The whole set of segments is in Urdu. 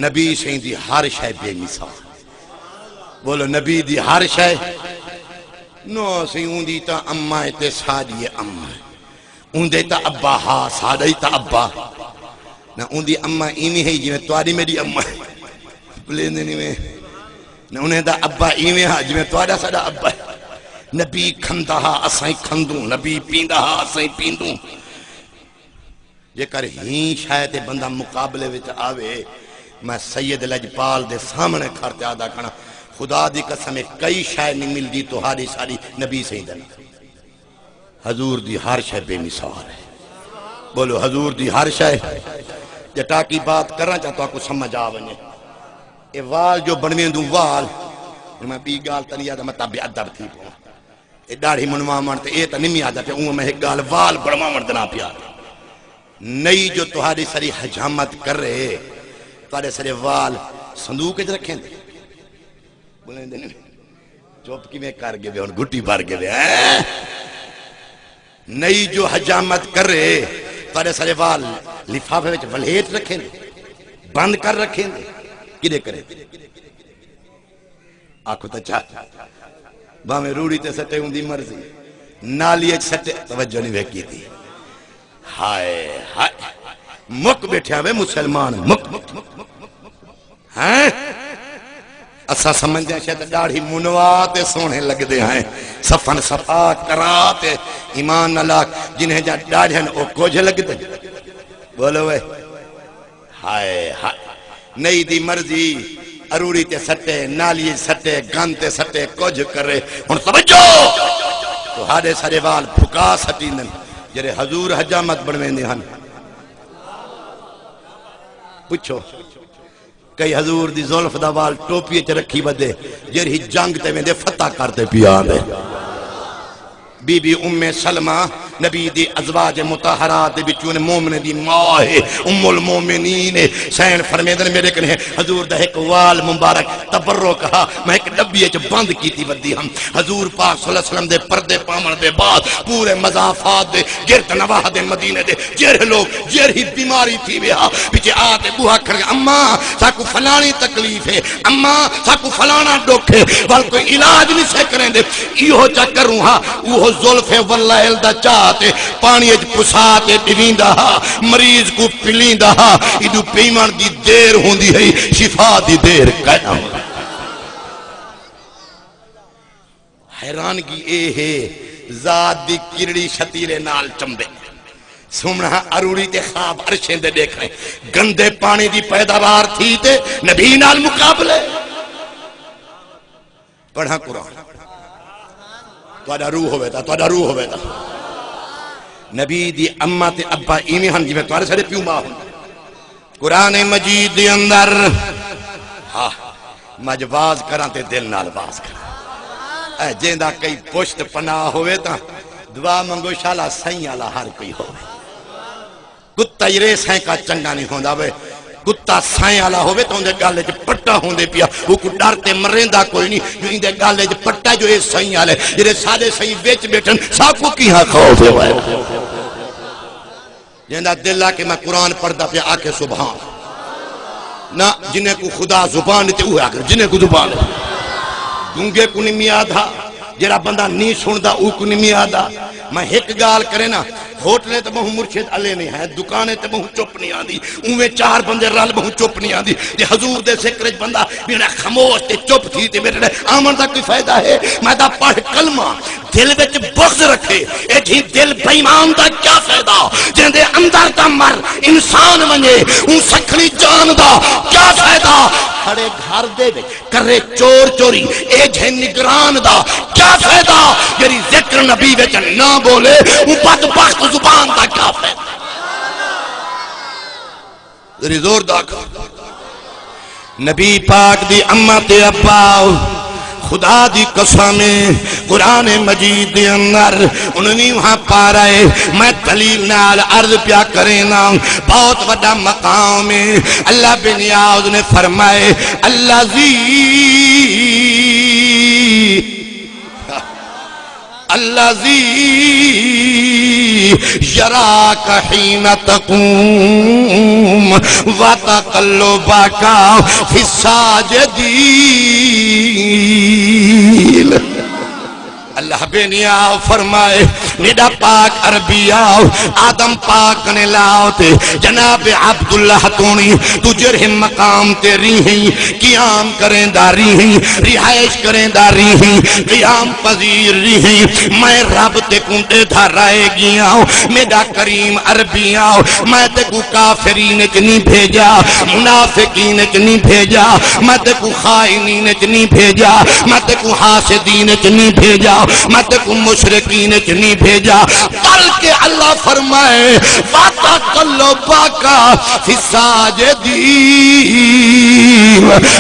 نبی سے دی ہر شے بے مثال بولو نبی دی ہر شے نو سی اون دی تا اماں تے ساڈی اماں اون دے تا ابا ہا ساڈی تا ابا نہ اون دی اماں ایویں ہے جویں تواڈی میری اماں بلیندے نہیں میں نہ انہیں دا ابا ایویں ہا جویں تواڈا ساڈا ابا نبی کھندا ہا اسائیں کھندوں نبی پیندا ہا اسائیں پیندوں جے کر ہی شاید بندہ مقابلے وچ آوے میں سید لجپال دے سامنے کھڑتے آدھا کھڑا خدا دی قسم کئی شاید نہیں مل دی تو ہاری ساری نبی سے ہی دن حضور دی ہر شاید بے مثال ہے بولو حضور دی ہر شاید جٹا کی بات کرنا چاہتا ہوں کو سمجھ آونے اے وال جو بنویں دوں وال میں بی گال تنی آدھا میں تابع ادب تھی پہوں اے داڑھی منوا مرتے اے تا نمی آدھا پہ اون میں ایک گال وال بڑھوا مردنا پیا نئی جو تہاری ساری حجامت کر رہے تہارے سارے وال صندوق اچھ رکھیں دے بولیں دے نہیں چوپ کی میں کر گئے اور گھٹی بار گئے نئی جو حجامت کر رہے تہارے سارے وال لفافے وچ ولیٹ رکھیں دے بند کر رکھیں دے کدے کرے دے آنکھو تا چاہ باہمیں روڑی تے سٹے ہوں دی مرضی نالی اچھ سٹے توجہ نہیں بے تھی ہائے ہائے مک بیٹھے ہوئے مسلمان مک ہیں اسا سمجھ جائیں شاید داڑھی منواتے سونے لگ دے ہیں صفن صفات کراتے ایمان اللہ جنہیں جا داڑھیں او کوجھ لگ دے بولو وے ہائے ہائے نئی دی مرضی اروڑی تے سٹے نالی سٹے گن تے سٹے کوجھ کرے ان توجہ تو ہارے سارے وال پھکا سٹی نن جرے حضور حجامت بڑھویں دے ہن پوچھو کئی حضور دی ظلف دا وال ٹوپی چ رکھی بدے جرہی جنگ تے میں دے فتح کرتے پیا دے بی بی ام سلمہ نبی دی ازواج مطہرات دے بچوں نے مومن دی ماں ہے ام المومنین سین فرمیدن میرے کنے حضور دا ایک وال مبارک تبرو کہا میں ایک ڈبی اچ بند کیتی ودی ہم حضور پاک صلی اللہ علیہ وسلم دے پردے پامن دے بعد پورے مضافات دے گرد نواح دے مدینے دے جرہ لوگ جرہ ہی بیماری تھی بیا پیچھے آتے بوہا کر گئے اماں ساکو فلانی تکلیف ہے اماں ساکو فلانا ڈوک ہے وال کوئی علاج نہیں سے کریں دے ایہو چا کروں ہاں وہ ظلف واللہ دا چاہتے پانی اج پساتے ڈوین دا مریض کو پلین دا ایڈو پیمان دی دیر ہوں دی ہے شفا دی دیر کہنا ہوں حیرانگی اے ہے ذات دی کرڑی شتیلے نال چمبے سمنا اروڑی تے خواب عرشیں دے دیکھ رہے گندے پانی دی پیداوار تھی تے نبی نال مقابلے پڑھا قرآن توڑا روح ہوئے تا توڑا روح ہوئے تا نبی دی اممہ تے ابا ایمی ہن جی میں توڑے سارے پیوں ماں ہوں قرآن مجید دی اندر ہاں مجواز کران تے دل نال باز کران اے جیندہ کئی پشت پناہ ہوئے تا دعا منگو شالا سائیں آلہ ہر کوئی ہوئے کتا یرے سائیں کا چنگا نہیں ہوندہ بے کتا سائیں آلہ ہوئے تو اندے گالے جو پٹا ہوندے پیا وہ کو ڈارتے مرندہ کوئی نہیں جو اندے گالے جو پٹا جو اے سائیں آلے جنہیں سادے سائیں بیچ بیٹھن ساکو کی ہاں خوف ہوئے جنہیں دل کہ میں قرآن پڑھتا پیا آکے سبحان نہ جنہیں کو خدا زبان دیتے ہوئے آکر جنہیں کو زبان ہے گونگے کو نہیں میادھا جرا بندہ نہیں سندہ او کو نہیں میادھا میں ایک گال کرے نا ہوٹلے تے بہو مرشد علی نہیں ہے دکانے تے بہو چپ نہیں آن دی اوے چار بندے رال بہو چپ نہیں آن دی جے حضور دے سکرج بندہ میرا خموش تے چپ تھی تے میرے آمن دا کوئی فائدہ ہے میں دا پڑھ کلمہ دل وچ بغض رکھے اے جی دل بیمان دا کیا فائدہ جن دے اندر دا مر انسان ونجے ان سکھنی جان دا کیا فائدہ کھڑے گھر دے وچ کرے چور چوری اے جے نگران دا کیا فائدہ یری ذکر نبی وچ نہ بولے وہ بدبخت زبان دا کیا فائدہ ذری زور دا نبی پاک دی امت ابا خدا دی قسمیں قرآن مجید دے اندر انہوں وہاں پا رہے میں دلیل نال عرض پیا کرینا بہت بڑا مقام میں اللہ بن نیاز نے فرمائے الذی یراک حین تقوم وتقلبک فی الساجدین۔ اللہ بے نیاو فرمائے میڈا پاک عربی آؤ آدم پاک نے لاؤ تے جناب عبداللہ تونی تجھر ہم مقام تے ریہیں قیام کریں دا ریہیں رہائش کریں دا ریہیں قیام پذیر ریہیں میں رب تے کنٹے دھا رائے گیا میڈا کریم عربی آؤ میں تے کو کافرین چنی بھیجا منافقین چنی بھیجا میں تے کو خائنین چنی بھیجا میں تے کو حاسدین چنی بھیجا میں تے کو مشرکین چنی بھیجا بلکہ اللہ فرمائے وَتَقَلُّبَكَ فِي السَّاجِدِينَ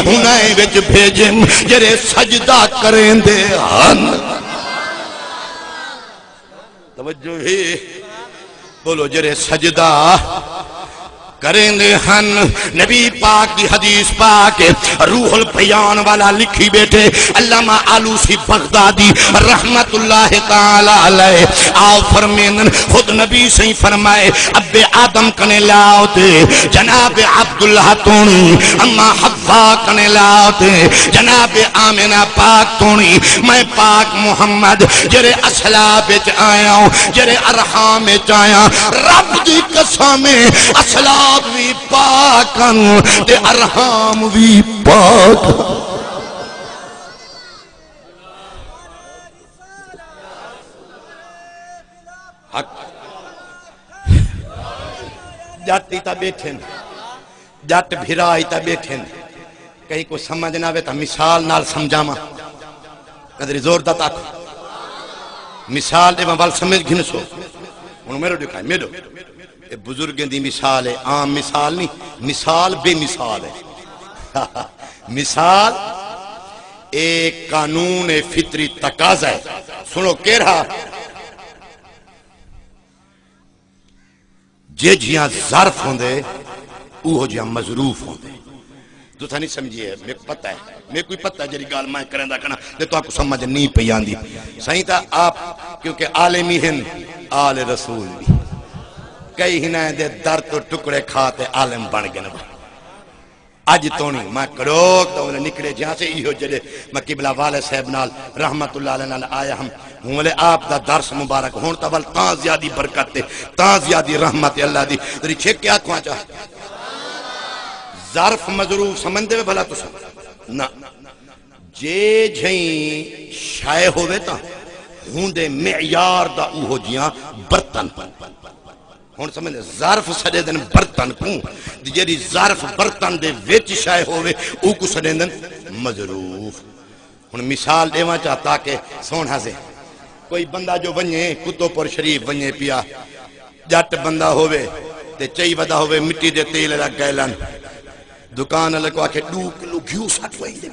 انہیں وچ بھیجم جرے سجدہ کریں دے ہن۔ توجہ ہے بولو جرے سجدہ کریں دے ہن۔ نبی پاک دی حدیث پاک روح البیان والا لکھی بیٹھے علامہ آلوسی بغدادی رحمت اللہ تعالی علیہ آؤ فرمینن خود نبی سے فرمائے اب آدم کنے لاؤتے جناب عبداللہ تونی اما حفا کنے لاؤتے جناب آمنہ پاک تونی میں پاک محمد جرے اسلاب وچ آیا ہوں جرے ارحام وچ آیا رب دی قسم اسلاب بھی پاکن تے ارحام بھی پاک۔ حق جاتی تا بیٹھن جات بھرائی تا بیٹھن کہیں کو سمجھنا وے تا مثال نال سمجھاما قدری زور دا تاکو مثال دے موال سمجھ گھنسو انہوں میرے دکھائے میرے بزرگیں دی مثال ہے عام مثال نہیں مثال بے مثال ہے مثال ایک قانون فطری تقاضا ہے سنو کہہ رہا جے جیاں ظرف ہوں دے اوہ جیاں مظروف ہوں دے تو تھا نہیں سمجھئے میں پتہ ہے میں کوئی پتہ ہے جری گال میں کریں دا کنا لے تو آپ کو سمجھ نہیں پیان دی صحیح تھا آپ کیونکہ عالمی ہیں آل رسول بھی کئی ہنائیں دے در تو ٹکڑے کھاتے عالم بن گئے نبا آج تو نہیں میں کروک تو انہیں نکڑے جہاں سے ایہو جلے میں قبلہ والے صاحب نال رحمت اللہ علیہ نال آیا ہم ہوں آپ دا درس مبارک ہون تاول تاں زیادی برکت تے تاں زیادی رحمت اللہ دی تری چھے کیا کھواں چاہ ظرف مظروف سمجھ دے بھلا تو سمجھ نا جے جھیں شائع ہوئے تا ہوں دے معیار دا اوہو جیاں برتن ہون سمجھ ظرف سڑے دن برتن کوں جیری ظرف برتن دے ویچ شائع ہوئے او کو سڑے دن مظروف ہون مثال دیواں چاہتا کہ سونا سے کوئی بندہ جو بنیے کتو پر شریف بنیے پیا جٹ بندہ ہوئے تے چاہی ودا ہوئے مٹی دے تیل لگ گئلن دکان لکو آکے 2 کلو گھیو سٹ وہی دے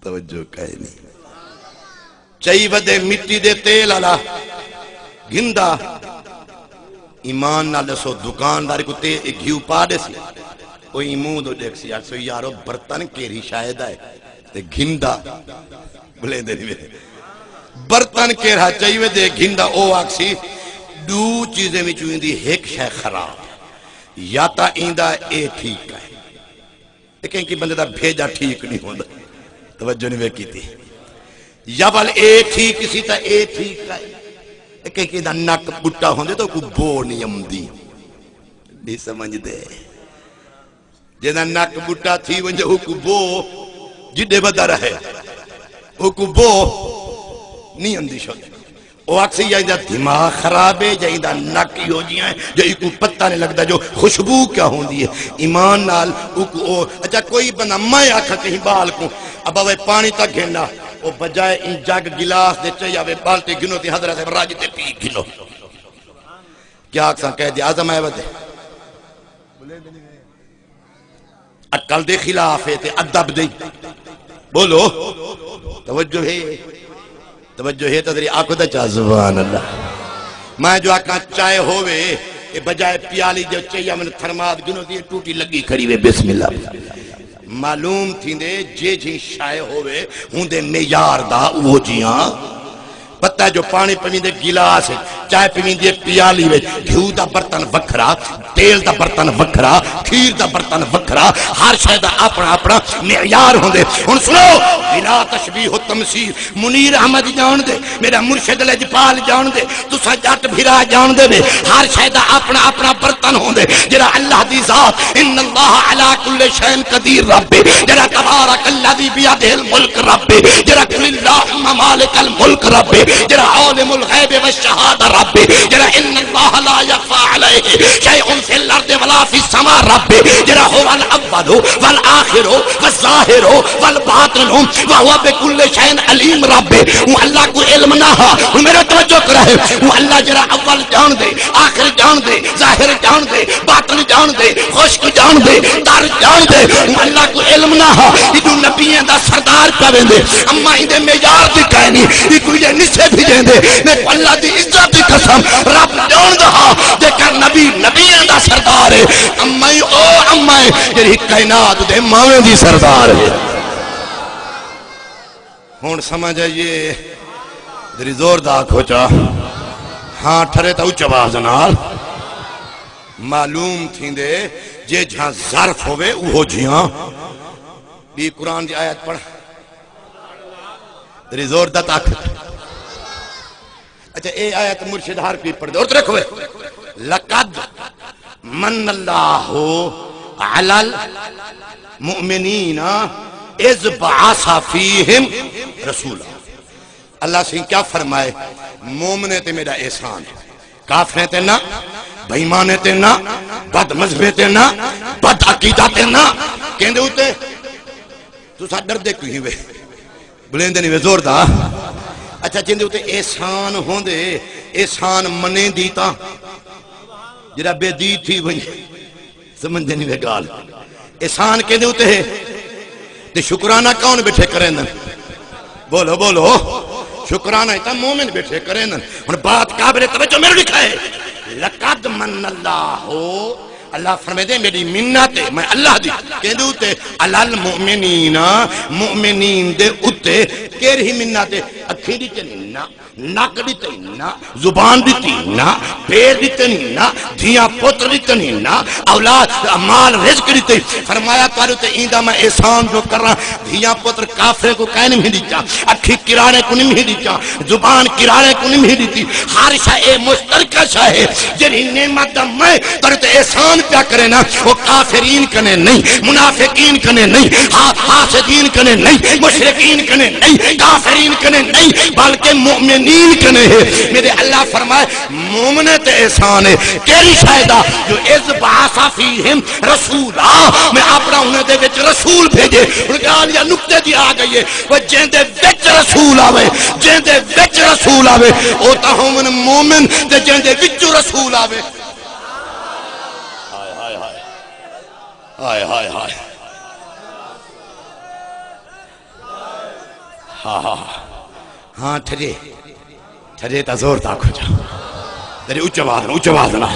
توجہ کہے نہیں چاہی ودے مٹی دے تیل اللہ گھندہ ایمان نہ لسو دکاندار کو تے گھیو پا دے سی کوئی ایمون دو دیکھ سی سو یارو برتن کیری شاید آئے تے گھندہ بلے دے نہیں برتن کیرہا چاہیے دے گھندہ او آکسی 2 چیزیں میں چوئیں دی ایک شے خراب یا تا ایندہ اے ٹھیک ہے لیکن کی بندے دا بھیجا ٹھیک نہیں ہوندہ توجہ نہیں کی تھی یا بل اے ٹھیک اسی تا اے ٹھیک ہے لیکن کی دا نک بٹا ہوندے تو کوئی بو نہیں امدی نہیں سمجھ دے جیدہ نک بٹا تھی ونجھے ہو کو بو جدے بدا رہے ہو کو بو نہیں امدی شد وہ اکسی یا اندہ دماغ خراب ہے یا اندہ نک ہو جیاں ہے جو ایک پتہ نہیں لگتا جو خوشبو کیا ہوندی ہے ایمان نال اچھا کوئی بندہ میں آکھا کہیں بال کو اب وہ پانی تک گھننا وہ بجائے ان جگ گلاس دے چاہیے وہ بالٹی گنو تی حضرت راجی تے پی گنو کیا اکساں کہہ دیا آزم آئے ودے اکل دے خلاف ہے تے ادب دے بولو توجہ ہے تدری آنکھو دا چاہ زبان اللہ میں جو آکھاں چائے ہوئے بجائے پیالی جو چاہیے میں تھرماد گنو دی ٹوٹی لگی کھڑی وے بسم اللہ معلوم تھی دے جے جی شائع ہوئے ہوں دے میار دا وہ جیاں پتہ پتہ جو پانی پیویں دے گلاس چائے پیویں دے پیالی وچ گھیو دا برتن وکھرا تیل دا برتن وکھرا کھیر دا برتن وکھرا ہر شے دا اپنا اپنا معیار ہوندے ہن سنو بلا تشبیہ و تمثیل منیر احمد جان دے میرا مرشد لجپال جان دے تساں جٹ بھرا جان دے ہر شے دا اپنا اپنا برتن ہوندے جڑا اللہ دی ذات ان اللہ علی کل شیء قدیر رب جڑا تبارک الذی بیدہ الملک رب جڑا قل اللہم مالک الملک رب جڑا عالم الغیب والشہادہ رب جڑا ان اللہ لا یخفی علیہ شیء فی الارض ولا فی السماء رب جڑا هو الاول والآخر والظاہر والباطن وهو بكل شيء علیم رب وہ اللہ کو علم نہ ہا میرا توجہ کرے وہ اللہ جڑا اول جان دے آخر جان دے ظاہر جان دے باطن جان دے خشک جان دے تر جان دے وہ اللہ کو علم نہ ہا یہ نبیوں دا سردار پویں دے اما دے معیار دی کہنی یہ کوئی نشے بھیجیں دے میں اللہ دی عزت دی قسم رب جان دا جے کر نبی نبیوں دا سردار ہے اما او اما جڑی کائنات دے ماویں دی سردار ہے ہون سمجھ آئیے دری زور دا کھوچا ہاں ٹھرے تا اچھا باز نال معلوم تھیں دے جے جہاں ظرف ہوئے اوہو جیاں بھی قرآن دی آیت پڑھ دری زور دا طاقت اچھا اے آیت مرشد ہر کوئی پڑھ دے اور ترکھوے لقد من اللہ علی المؤمنین اذ بعث فیہم رسولا اللہ سے کیا فرمائے مومنے تے میرا احسان کافریں تے نہ بھائیمانے تے نہ بد مذہبے تے نہ بد عقیدہ تے نہ کہندے ہوتے تو سا ڈر دے کوئی ہوئے بلیندے نہیں ہوئے زور دا اچھا جندے ہوتے احسان ہوندے احسان منے دیتا جرا بے دی تھی وہی سمجھے نہیں ہوئے گال احسان کہندے ہوتے ہیں تے شکرانہ کون بیٹھے کریں دن بولو بولو شکرانہ ہی تا مومن بیٹھے کریں دن اور بات قابل توجہ میرے لکھا ہے لقد من اللہ اللہ فرمائے دے میری منت ہے میں اللہ دی کہندے ہوتے علال مؤمنین مؤمنین دے اتے کیر ہی منت ہے اکھی دی چلی نا ناک دیتے نا زبان دیتے نا پیر دیتے نا دھیاں پتر دیتے نا اولاد مال رزق دیتے فرمایا کارو تے ایندہ میں احسان جو کر رہا دھیاں پتر کافرے کو کہنے میں دیتا اکھی کرانے کو نہیں دیتا زبان کرانے کو نہیں دیتی ہر شاہ مشترکہ شاہ ہے جنہی نعمت میں کارو تے احسان کیا کرے نا وہ کافرین کنے نہیں منافقین کنے نہیں حاسدین کنے نہیں مشرقین کنے نہیں کافرین کنے نہیں بلکہ مؤمن نیل کنے ہے میرے اللہ فرمائے مومنت احسان ہے کیری شاہدہ جو از بعثا فیہم رسولا میں اپنا انہیں دے وچ رسول بھیجے ان کے آلیا نکتے دی آگئی ہے وہ جن دے وچ رسول آوے جن دے وچ رسول آوے اوتا ہوں مومن دے جن دے وچ رسول آوے ہائے ہائے ہائے ہاں ہاں ہاں ٹھرے ٹھرے تا زور تا کھوچا تیری اچھا بازنا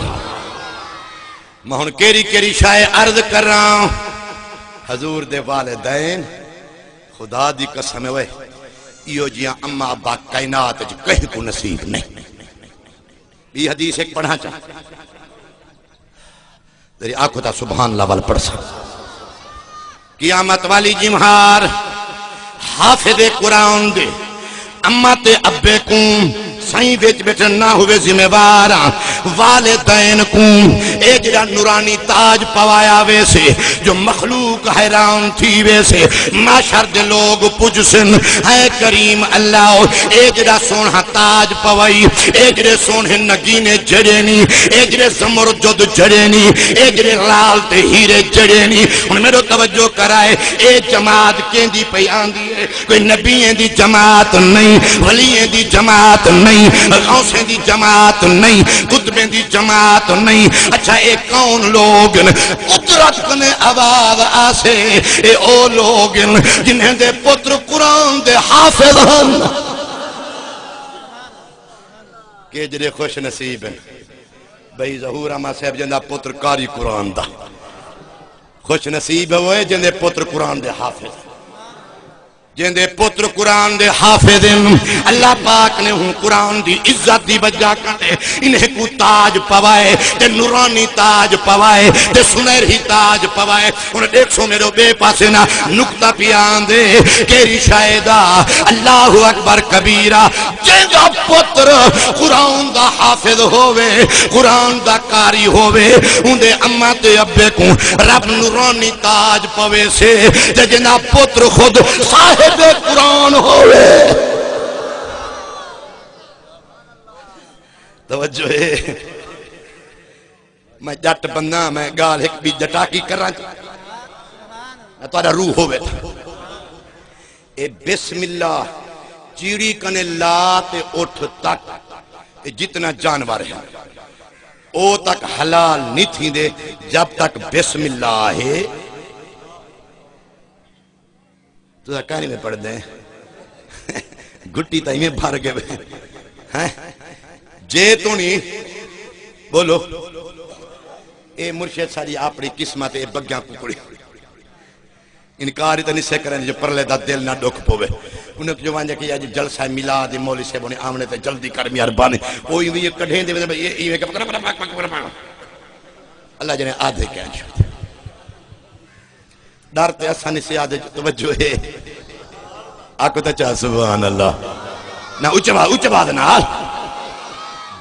میں ہن کیری شاہ عرض کر رہا ہوں حضور دے والدین خدا دی قسم ہے ایو جیاں اما ابا کائنات جو کہیں کو نصیب نہیں یہ حدیث ایک پڑھا چاہ تیری آنکھوں تا سبحان اللہ وال پڑھ سا قیامت والی جمہار حافظ قرآن دے اما تے ابے کون سائیں ویچ بیٹھن نہ ہوئے ذمہ وارا والدین کون اے جڑا نورانی تاج پوایا ویسے جو مخلوق حیران تھی ویسے معاشر دے لوگ پجسن اے کریم اللہ اے جڑا سونہ تاج پوائی اے جڑے سونہ نگینے جڑینی اے جڑے زمرجد جڑینی اے جڑے لال تے ہیرے جڑینی ان میرے توجہ کرائے اے جماعت کیندی پیان دیئے کوئی نبییں دی جماعت نہیں ولییں دی جماعت نہیں غوثیں دی جماعت نہیں قطبیں دی جماعت نہیں اچھا اے کون لوگ قدرت کنے آواز آسے اے او لوگ جنہیں دے پتر قرآن دے حافظ ہن کہ جڑے خوش نصیب ہیں بھئی ظہور اما صاحب جندہ پتر کاری قرآن دا خوش نصیب ہوئے جندے پتر قرآن دے حافظ جندے پتر قرآن دے حافظ اللہ پاک نے ہوں قرآن دی عزت دی بجا کرتے انہیں کو تاج پوائے تے نورانی تاج پوائے تے سنہری تاج پوائے انہیں دیکھو میرے بے پاسے نا نکتہ پیان دے کیری شاہدہ اللہ اکبر کبیرہ جنگا پتر قرآن دا حافظ ہووے قرآن دا کاری ہووے اندے اماں تے ابے کو رب نورانی تاج پوے سے تے جنا پتر خود صاحب قرآن ہوئے توجہ ہے میں جٹ بندہ میں گال ایک بھی جٹا کی کر رہا میں تارا روح ہوئے تھا اے بسم اللہ چیڑی کنے لات اٹھ تک اے جتنا جانور ہے او تک حلال نہیں تھی دے جب تک بسم اللہ ہے تو کہانی میں پڑھ دیں گھٹی تائی میں بھار گئے جے تو نہیں بولو اے مرشد ساری اپنی قسمت اے بگیاں ککڑی انکاری تا نہیں سے کریں جو پرلے دا دل نہ ڈوک پوے انہیں جو وانجا کہ یہ جلسہ ملاد مولی سے بونے آمنے تے جلدی کرمی اربانے وہ یہ کڑھیں دے یہ اللہ جنے آدھے کہن شد ڈارتے آسانی سے آدھے توجہ ہے آکو تا چاہ سبحان اللہ نا اوچہ بات نال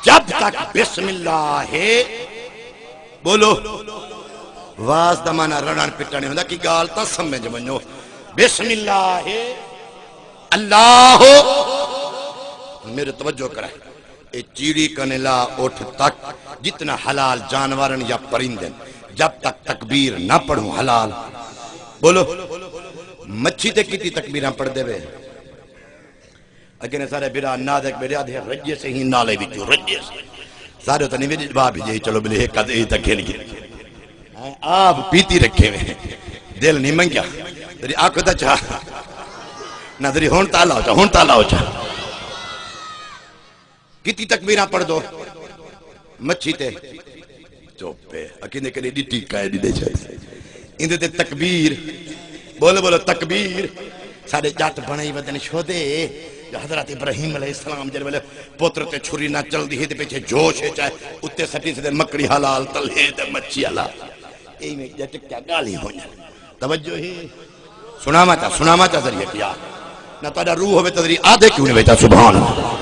جب تک بسم اللہ ہے بولو واز دمانا رڑان پٹانے ہوندہ کی گال تا سمجھ منو بسم اللہ ہے اللہ میرے توجہ کرے اے چیڑی کنلا اٹھ تک جتنا حلال جانورن یا پرندن جب تک تکبیر نہ پڑھوں حلال بولو مچھی تے کیتی تکبیران پڑھ دے بے اگنے سارے بیرا نادک بیرا دے رجے سے ہی نالے بھی جو رجے سے سارے تو نہیں میری باب ہی چلو بلے ایک قد ایتا کھیل گئے آپ پیتی رکھے میں دل نہیں منگیا تیری آنکھوں تا چاہ نہ تیری ہون تالا ہو چاہ کیتی تکبیران پڑھ دو مچھی تے چوپے اکینے کنی ڈیٹی کائے دی دے چاہے اندھے تے تکبیر بولو تکبیر سارے جات بنائی ودن شو دے جو حضرت ابراہیم علیہ السلام جنہے بلے پوتر تے چھری نہ چل دی ہے دے پیچھے جوش ہے چاہے اتے سٹی سے دے مکڑی حلال تل ہے دے مچھی حلال ای میں جٹ کیا گالی ہو جائے توجہ ہی سناما چاہ ذریعہ کیا نہ تارا روح ہوئے تدری آدھے کیوں نہیں بیٹا سبحان اللہ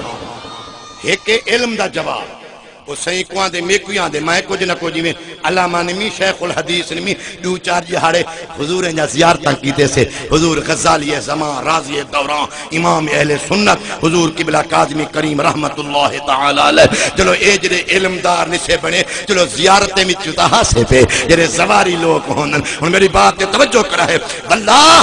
ایک علم دا جواب وہ صحیح کوان دے میں کویاں دے میں کچھ نہ کچھ میں علامہ نمی شیخ الحدیث نمی دو چار جہاڑے حضور انجا زیارتاں کیتے سے حضور غزالی زمان راضی دوران امام اہل سنت حضور قبلہ قاظمی کریم رحمت اللہ تعالی علیہ چلو اے جرے علمدار نسے بنے چلو زیارتیں میں چتہا سے پہ جرے زواری لوگ ہونن ان میری بات تے توجہ کرا ہے واللہ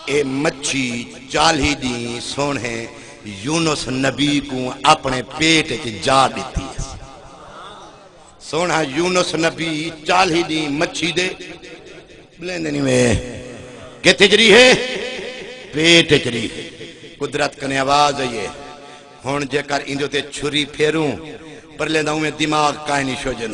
اے مچھی چالی دی سونے یونس نبی کو اپنے پیٹ کی جا دیتی ہے سونا یونس نبی چالی دی مچھی دے بلیندنی میں کہ تجری ہے پیٹ جری ہے قدرت کنے آواز ہے یہ ہون جے کر اندھو تے چھری پھیروں پر لیندہ ہوں میں دماغ کائنی شو جن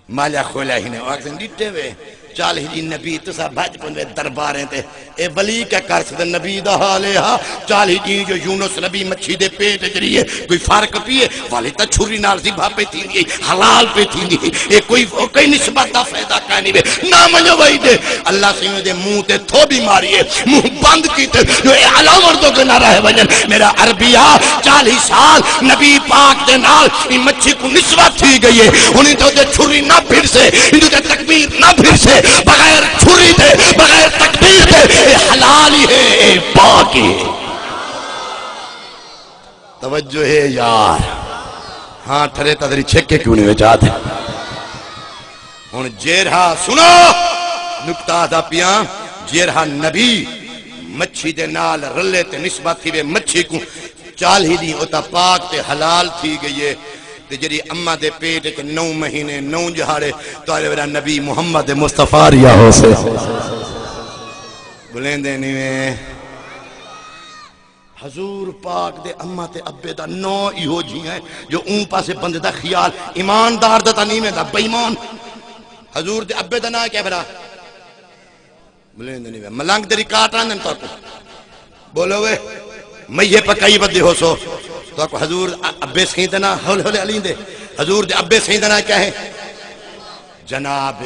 مالا کھولا ہی نے آکسن ڈیٹے ہوئے چالی دی نبی تسا بھاج پندوے درباریں تے اے ولی کیا کر سکتے نبی دا حالے ہاں چالی دی جو یونس نبی مچھی دے پیٹ جریے کوئی فرق پیئے والی تا چھری نال زبا پہ تھی نہیں حلال پہ تھی نہیں اے کوئی نسبت دا فیدہ کہنی بے نامنو بھائی دے اللہ سے دے منہ تے تھو بھی ماریے منہ بند کی تے جو اے علا مردوں کے نہ رہے وجن میرا عربیہ 40 سال نبی پاک دے نال مچھی کو نسبت تھی گئی ہے انہیں تو دے چھری نہ پھر سے انہیں تو تکبیر نہ پھر سے بغیر چھری دے بغیر تکبیر دے اے حلال ہی ہے اے پاک ہی ہے توجہ ہے یار ہاں ٹھرے تدری چھکے کیوں نہیں وچاتے ہون جیرہا سنو نکتہ دا پیاں جیرہا نبی مچھی دے نال رلے تے نسبت تھی بے مچھی کو چال ہی دی ہوتا پاک تے حلال تھی گئی ہے جری اممہ دے پیٹ کے 9 مہینے 9 جہاڑے تو آلے میرا نبی محمد مصطفیٰ ریا ہو سے بلیندے نہیں میں حضور پاک دے اممہ تے ابے دا 9 ایہو جی ہیں جو اون پاسے بندے دا خیال ایماندار دا تا نہیں میں دا بیمان حضور دے ابے دا نا کیا برا بلند نہیں ملنگ تیری کاٹ آندن تو کو بولو وے مئیے پکائی بدے ہو سو تو کو حضور ابے سیدنا ہول ہول علی دے حضور دے ابے سیدنا کیا ہے جناب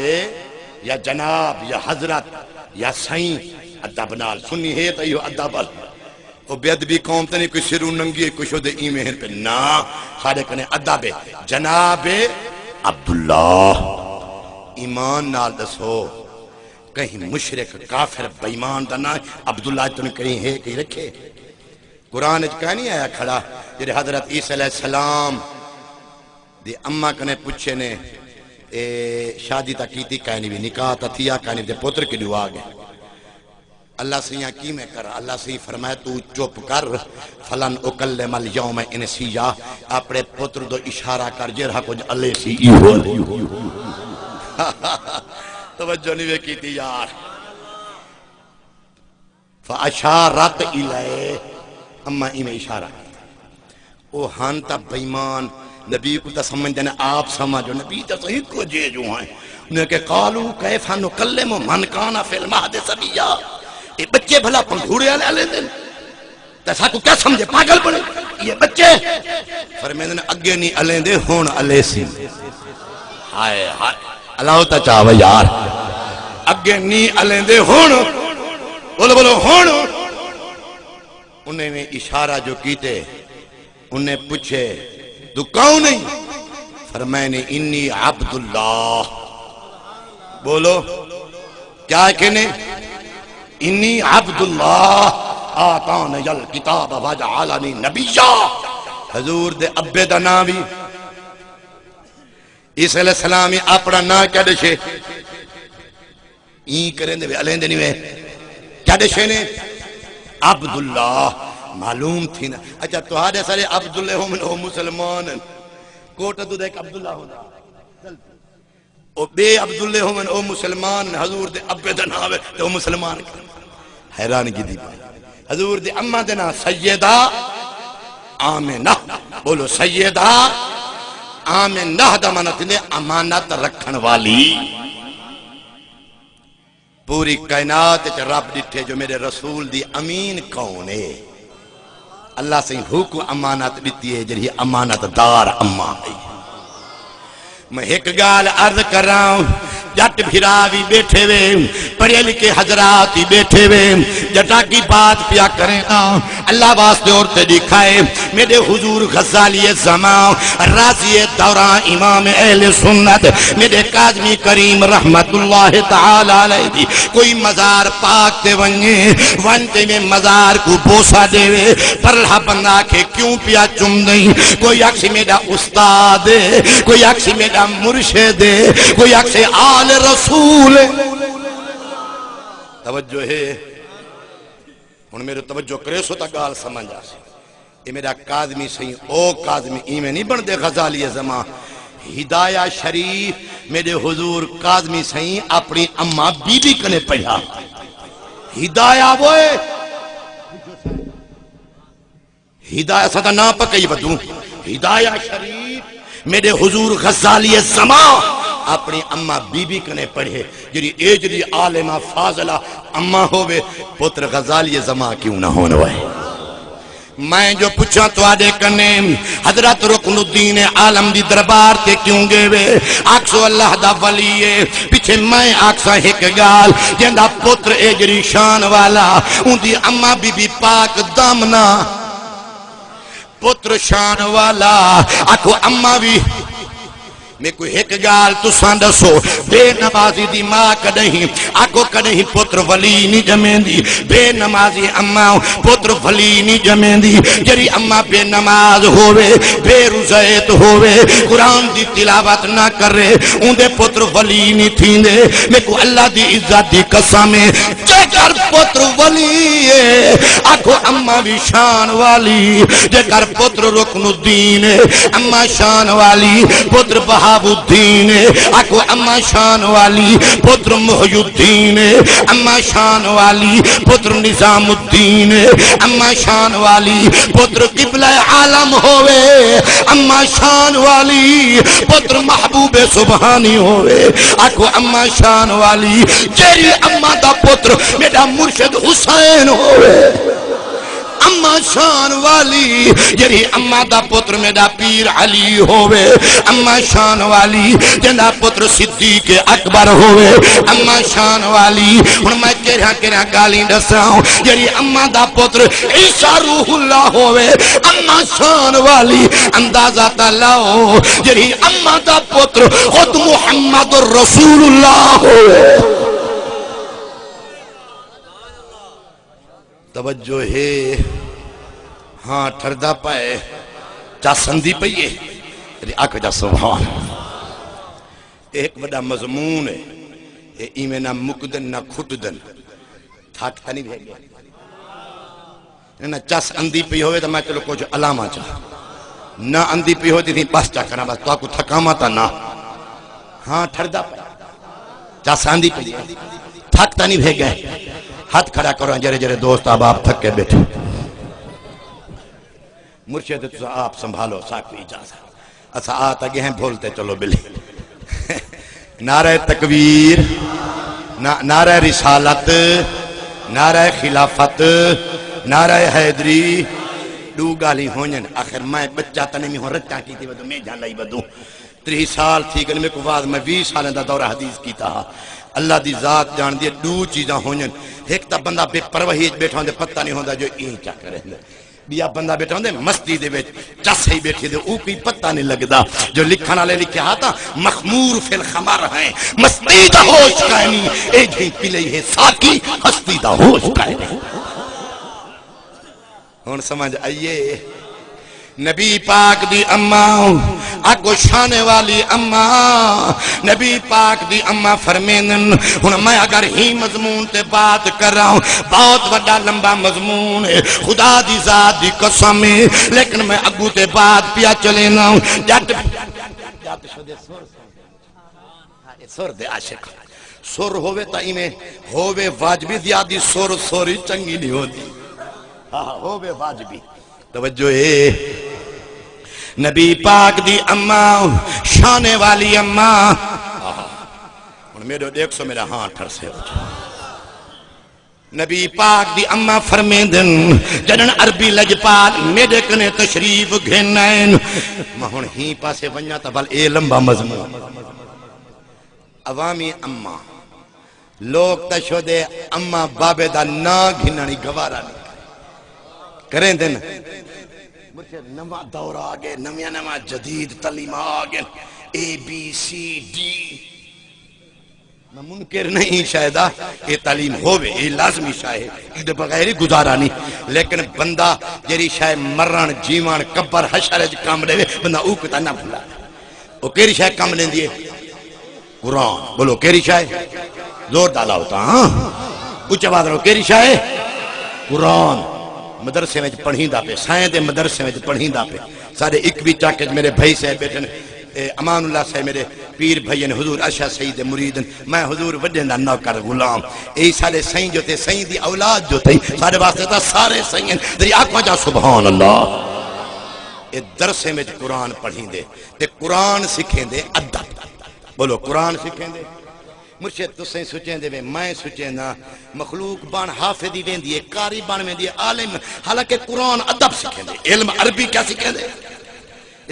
یا جناب یا حضرت یا سائیں ادب نال سنی ہے تو یہ ادب او بے ادبی قوم تے نہیں کوئی سرو ننگی کوئی شو دے ایمہن پہ نا سارے کنے ادب جناب عبداللہ ایمان نال دسو کہیں مشرک کافر بیمان دا نا عبداللہ تو نے کہیں ہے کہیں رکھے قرآن اچھ کہا نہیں آیا کھڑا جیرے حضرت عیسیٰ علیہ السلام دی اممہ کنے پوچھے نے شادی تا کیتی کہنی بھی نکاح تا تھیا کہنی بھی پتر کی دعا گئے اللہ سے یہاں کی میں کر اللہ سے فرمائے تو چپ کر فلن اکلم اليوم انسیہ اپنے پتر دو اشارہ کر جرہا کچھ اللہ سی ایہو توجہ نہیں کی تھی یار فاشارت الیہ اما ایمیں اشارہ او ہاں تا بیمان نبی کو تا سمجھ دینا آپ سمجھو نبی تا صحیح کو جے جو ہیں انہیں کہ قالو کیفا نکلم من کانا فی المہد سبیہ یہ بچے بھلا پنگھوڑے آلے دن تیسا کو کیا سمجھے پاگل بڑے یہ بچے فرمیدن نے اگے نہیں علیہ دے ہون علیہ سی ہائے ہائے اللہ تا چاہو یار اگے نہیں علیہ دے ہون بولو بولو ہون انہیں میں اشارہ جو کیتے انہیں پوچھے تو کون نہیں فرمائنے انی عبداللہ بولو کیا کہنے انی عبداللہ آتان یل کتاب وجعلنی نبیہ حضور دے ابے دا نامی عیسیٰ علیہ السلامی اپنا نا کیا دشے این کریں دے علیہ دے نہیں کیا دشے نے عبداللہ معلوم تھی نا اچھا تو ہاں سارے عبداللہ ہو مسلمان کوٹا تو دیکھ عبداللہ ہونا او بے عبداللہ ہو مسلمان حضور دے ابے دا نام ہے تو مسلمان حیران کی دی حضور دے امہ دے نام سیدہ آمنہ بولو سیدہ آمنہ دا منت نے امانت رکھن والی پوری کائنات رب ڈٹھے جو میرے رسول دی امین کون ہے اللہ سے حکم امانت دیتی ہے جرہی امانت دار اما ہے میں ایک گال عرض کر رہا ہوں جٹ بھیرا بھی بیٹھے وے پڑھے لکھے حضرات بھی بیٹھے وے جٹا کی بات پیا کریں اللہ واسطے اور تے دکھائے میرے حضور غزالی زمان راضی دوران امام اہل سنت میرے کاظمی کریم رحمت اللہ تعالی علیہ دی کوئی مزار پاک تے ونتے میں مزار کو بوسا دے وے پرلہ بندہ کے کیوں پیا چم دیں کوئی اکسی میرا استاد کوئی اکسی میرا مرشد کوئی اکسی آل رسول توجہ ہے ان میرے توجہ کرے سو تا گال سمجھا سے یہ میرا قادمی صحیح او قادمی ایمیں نہیں بن دے غزالی زمان ہدایہ شریف میرے حضور قادمی صحیح اپنی اممہ بی بی کنے پڑھا ہدایہ وے ہدایہ ستا نا پکئی بدوں ہدایہ شریف میرے حضور غزالی زمان اپنی اممہ بی بی کنے پڑھے جری ایجری عالمہ فاضلہ اممہ ہوئے پتر غزالی زمان کیوں نہ ہونے ہوئے میں جو پوچھا تو آدھے کنے حضرت رکن الدین عالم دی دربار تے کیوں گے وے آکسو اللہ دا ولیے پیچھے میں آکسا ایک گال جندہ پتر ایجری شان والا ان دی اممہ بی بی پاک دامنا پتر شان والا آکو اممہ بھی میں کوئی ایک گال تو ساندسو بے نمازی دی ماں کدہیں آکو کدہیں پتر ولی نہیں جمیں دی بے نمازی اماں پتر ولی نہیں جمیں دی جری اماں بے نماز ہوئے بے رضایت ہوئے قرآن دی تلاوت نہ کر رہے ان دے پتر ولی نہیں تھیں دے میں کو اللہ دی عزت دی قسمیں چکر پتر ولی ہے آکھو اما بھی شان والی، جے کر پتر رکن الدین ہے اما شان والی، پتر بہاب الدین ہے آکھو اما شان والی، پتر محی الدین ہے اما شان والی، پتر نظام الدین ہے اما شان والی، پتر قبلہ عالم ہوئے اما شان والی، پتر محبوب سبحانی ہوئے آکھو اما شان والی، جیری اما دا پتر میرا مرشد حسین ہوئے اما شان والی، جیری اما دا پتر میرا پیر علی ہوئے اما شان والی، جنہ پتر صدیق اکبر ہوئے اما شان والی، ان میں کہرہ گالی ڈساؤں، جیری اما دا پتر عیسیٰ روح اللہ ہوئے اما شان والی، اندازہ تلاؤ جیری اما دا پتر خود محمد رسول اللہ ہوئے۔ توجہ ہے ہاں ٹھردہ پائے چاہ سندھی پئیے آکھ جا سبحان، ایک بڑا مضمون ہے ایمیں نہ مکدن نہ کھٹدن تھاکتا نہیں بھی گیا نہ چاس اندھی پئی ہوئے تو میں چلو کچھ علامہ چاہ نہ اندھی پئی ہوئی تھی بس چاہ کرنا بس تو آپ کو تھکاما تا نہ ہاں ٹھردہ پائے چاس اندھی پئی تھاکتا نہیں بھی گئے، ہاتھ کھڑا کرو جرے جرے دوست آپ تھک کے بیٹھے، مرشد تو آپ سنبھالو ساکوی اجازت اسا آتا گئے ہیں بھولتے چلو بلی نعرہ تکبیر، نعرہ رسالت، نعرہ خلافت، نعرہ حیدری، دو گالی ہونین آخر میں بچہ تنے میں ہوں رچا کی تھی بدو میں جان لائی بدو 30 سال تھی کہ میں کو بعد میں 20 سالیں دا دورہ حدیث کی تھا، اللہ دی ذات جان دیئے دو چیزاں ہونین، ایک تا بندہ بے پروہی بیٹھا ہوں دے پتہ نہیں ہوں دا جو این چا کرے ہیں، بیا بندہ بیٹھا ہوں دے مستی دے بیٹھ چس ہی بیٹھی دے او کوئی پتہ نہیں لگدا، جو لکھنا لے لکھے آتا مخمور فی الخمر ہیں مستی دا ہوش کائنی اے جھیں پلئی ہے ساکی ہستی دا ہوش کائنی۔ ہون سمجھ آئیے نبی پاک دی اماں آگو شانے والی اماں، نبی پاک دی اماں فرمینن، ہن میں اگر ہی مضمون تے بات کر رہا ہوں بہت بڑا لمبا مضمون ہے خدا دی ذات دی قسم ہے، لیکن میں اگو تے بات پیا چلے نا ہوں جات شدے سور دے عاشق سور ہوئے تا ایمیں ہوئے واجبی دیادی سور سوری چنگی نہیں ہوتی، ہوئے واجبی توجہ ہے نبی پاک دی اماں شانے والی اماں، میرے دیکھ سو میرا ہاں ٹھر سے نبی پاک دی اماں فرمیندن جنن عربی لجپال میرے کنے تشریف گھنائن، میں ہون ہی پاسے ونیا تا بل اے لمبا مضمون عوامی اماں لوگ تشو دے اماں بابے دا نا گھنانی گوارا نہیں کریں دن نما دور آگے نما جدید تعلیم آگے اے بی سی ڈی میں منکر نہیں شاہدہ یہ تعلیم ہوئے یہ لازمی شاہد یہ بغیر گزارا نہیں، لیکن بندہ جری شاہ مرن جیوان کبر حشرج کام لے بندہ اوکتا نہ بھولا، وہ کیری شاہ کام لیں دیئے قرآن بولو کیری شاہ زور ڈالا ہوتا ہاں اچھا بات رہو کیری شاہ قرآن مدرسے میں پڑھیں دا پہ سائیں دے مدرسے میں پڑھیں دا پہ سارے ایک بھی چاکج میرے بھائی سے بیٹھن امان اللہ سے میرے پیر بھائین حضور اشہ سید مریدن میں حضور وڈن دا نوکر غلام ای سارے سائیں جو تھے سائیں دی اولاد جو تھے سارے واسطے تا سارے سائیں دری آنکھ جا سبحان اللہ اے درسے میں قرآن پڑھیں دے تے قرآن سکھیں دے ادب بولو قرآن سکھیں دے مرشد تو سہیں سوچیں دے میں سوچیں نا مخلوق بان حافظی دیں دیئے کاری بان میں دیئے عالم حالانکہ قرآن ادب سکھیں دے علم عربی کیا سکھیں دے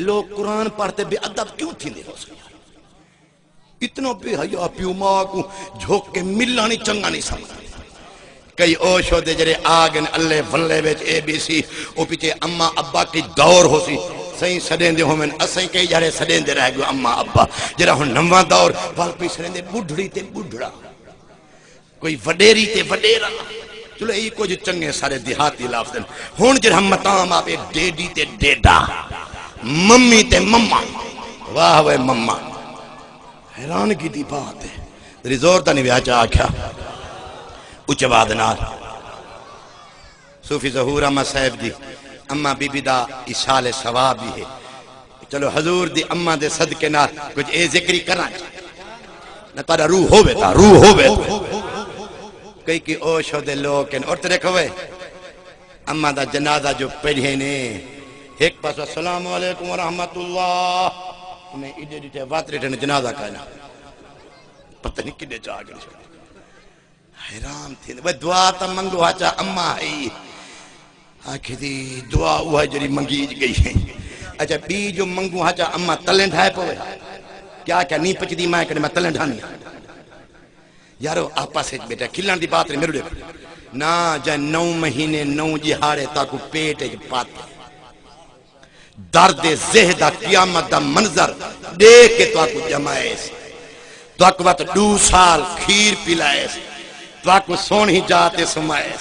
لوگ قرآن پڑھتے بے ادب کیوں تھی دے ہو سکیں اتنا بے حیاء پیو ماں کو جھوک کے ملانی چنگا نہیں سمجھ کئی اوش ہو دے جرے آگن اللہ واللہ بیچ اے بی سی او پیچھے اممہ ابا کی دور ہو سی سہیں سڑیں دے ہومن اسیں کئی جارے سڑیں دے رہ گو اممہ ابا جرہ ہن نواں دور والپی سڑیں دے بڑھڑی تے بڑھڑا کوئی وڈیری تے وڈیرا چلو ای کو جو چنگے سارے دیہاتی لافظن ہون جر ہم مطام آپ ڈیڈی تے ڈیڈا ممی تے مما واہ وے مما حیران کی دی بات ہے تیری زور تا نہیں بیاچا آکھا اچ آواز نال صوفی ظہور اما صاحب دی اما بی بی دا اشال ثواب بھی ہے چلو حضور دی اما دے صدقے نال کچھ اے ذکری کرنا نہ تارا روح ہو بیتا کئی کی اوشو دے لوگ اور تے دیکھو اما دا جنازہ جو پڑھے نے ایک پاس السلام علیکم ورحمت اللہ میں ایڈے ڈیٹے واترے ٹھنے جنازہ کہنا پتہ نہیں کنے جا گئے حیران تھی وہ دعا تا منگو آچا اما ہے آکھے دی دعا اوہ جری منگیج گئی ہے اچھا بی جو منگو آچا اما تلنڈ ہے پوے کیا نہیں پچ دی مائے کرنے میں تلنڈ ہانی یارو آپا سے بیٹا کھلان دی بات رہے میرے دیکھو نا جا 9 مہینے 9 جہارے تاکو پیٹے جو پاتے درد زہدہ قیامت دا منظر دیکھ کے تو آکو جمائے تو آکو بات 2 سال کھیر پلائے تو آکو سونی جاتے سمائے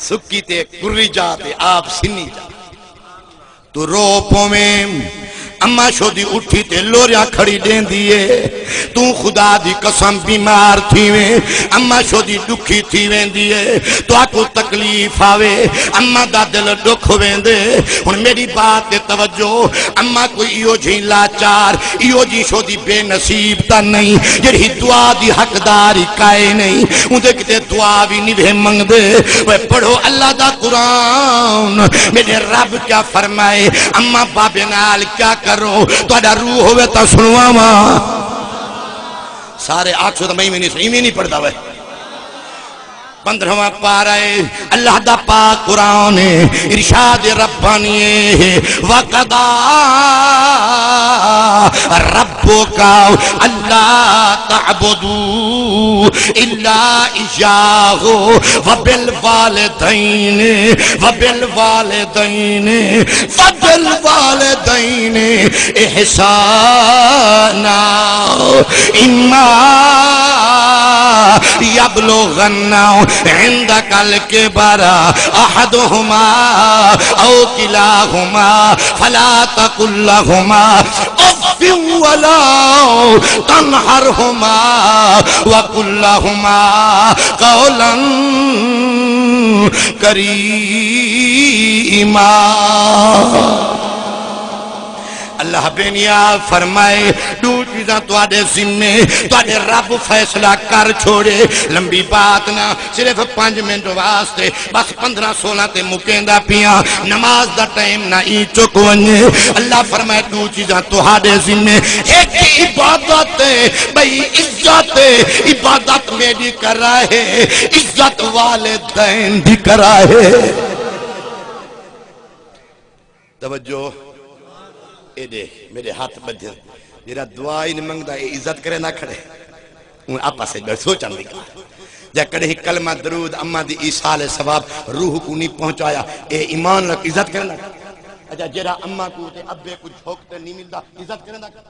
سکی تے کری جاتے آپ سنی جاتے تو روپوں میں اما شودی اٹھی تے لوریاں کھڑی دین دیئے تو خدا دی قسم بیمار تھی ویں اما شودی دکھی تھی ویں دیئے تو آکو تکلیف آوے اما دا دل دکھ ویں دے ان میری بات دے توجہ اما کوئی ایو جھی لاچار ایو جھی شودی بے نصیب تا نہیں جرہی دعا دی حق داری کائے نہیں ان دے کتے دعا بھی نبھے منگ دے وہ پڑھو اللہ دا قرآن میرے رب کیا فرمائے اما بابے نال کیا کرو تو اڈا روح ہوئے تا سنوا ماں سارے 800 میں نہیں پڑھتا ہوئے 15واں پارہ اللہ دا پاک قرآن ارشاد ربانی وَقَضَى رَبُّكَ أَلَّا تَعْبُدُوا إِلَّا إِيَّاهُ وَبِالْوَالِدَيْنِ إِحْسَانًا إِمَّا يَبْلُغَنَّ عندك الكبر أحدهما أو كلاهما فلا تقل لهما أف ولا تنهرهما وقل لهما قولا كريما اللہ بینیا فرمائے دو چیزاں تو آدھے ذمے تو آدھے رب فیصلہ کر چھوڑے لمبی بات نہ صرف 5 منٹ واسطے بس 15-16 تے مکیندہ پیاں نماز دا ٹائم نہ ای چک ونجے اللہ فرمائے دو چیزاں تو آدھے ذمے ایک عبادت بھئی عبادت میری کر رہا ہے عزت والدین بھی کر رہا ہے توجہ اے دے میرے ہاتھ بدھے جیرا دعا ہی نہیں منگتا اے عزت کرے نہ کھڑے ان آپا سے بیٹھ سوچن لگا جا کڑے ہی کلمہ درود اما دی ایسال ثواب روح کو نہیں پہنچایا اے ایمان لگ عزت کرے نہ کھڑے اجا جیرا اما کو تے ابے کو جھوکتے نہیں ملتا عزت کرے نہ کھڑے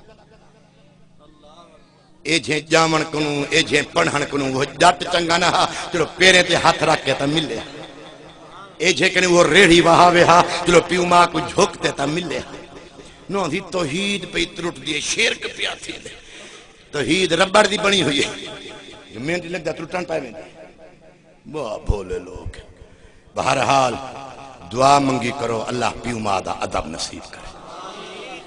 اے جھیں جامن کنوں اے جھیں پڑھن کنوں وہ ڈٹ چنگا نہ چلو پیرے تے ہاتھ رکھ کے تا ملے اے جھیں کنے وہ ریڑھی وہاں وہاں چلو پیو ماں کو جھوکتے تا ملے نو دی توحید پہ اتروٹ دیئے شرک پہ آتی ہے توحید ربڑ دی بنی ہوئی ہے جو مینٹی لگ دا تروٹان پائے میں بہا بھولے لوگ بہرحال دعا منگی کرو اللہ پیو مادہ ادب نصیب کرے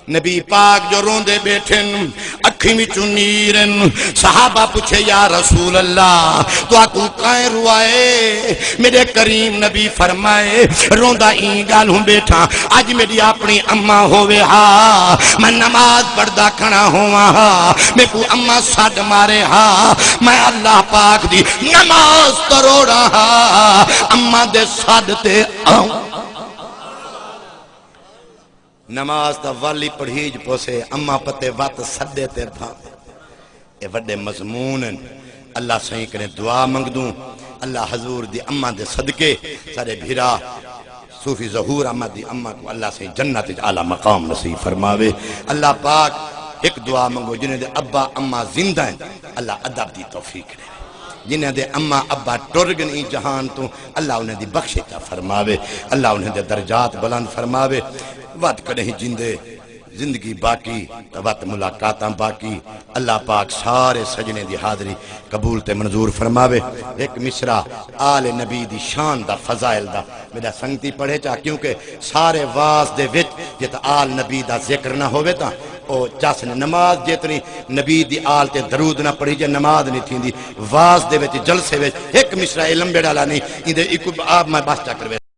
نبی پاک جو روندے بیٹھن اکھی میں چنیرن صحابہ پوچھے یا رسول اللہ تو آکو کائیں روائے میرے کریم نبی فرمائے روندہ اینگال ہوں بیٹھا آج میری اپنی اممہ ہوئے ہاں میں نماز پڑھدا کھڑا ہوا ہاں میں کو اممہ ساڑھ مارے ہاں میں اللہ پاک دی نماز تروڑا ہاں اممہ دے ساڑھ تے آؤں نماز تا والی پڑھیج پوسے اما پتے وات سدے تے بھاں اے وڈے مضمونن اللہ صحیح کرے دعا منگ دوں اللہ حضور دی اما دے صدقے سارے بھیرا صوفی ظہور اما دی اما کو اللہ صحیح جنت اعلی مقام نصیب فرماوے اللہ پاک ایک دعا منگو جنہیں دے ابا اما زندہ ہیں اللہ ادب دی توفیق دے جنہیں دے اما ابا ٹرگن ای جہان تو اللہ انہیں دی بخشتا فرماوے اللہ انہیں دے درجات بلند فرماوے وقت کڑے ہی جندے زندگی باقی وقت ملاقاتاں باقی اللہ پاک سارے سجنے دی حاضری قبول تے منظور فرماوے ایک مصرع آل نبی دی شان دا فضائل دا میرا سنگتی پڑھے چاہ کیونکہ سارے واز دے وچ جت آل نبی دا ذکر نہ ہوئے تا او جاسن نماز جتنی نبی دی آل تے درود نہ پڑھی جے نماز نہیں تھی دی واز دے وچ جلسے وچ ایک مصرع علم بیڑا نہیں اندے ایک آپ میں بس چا کروے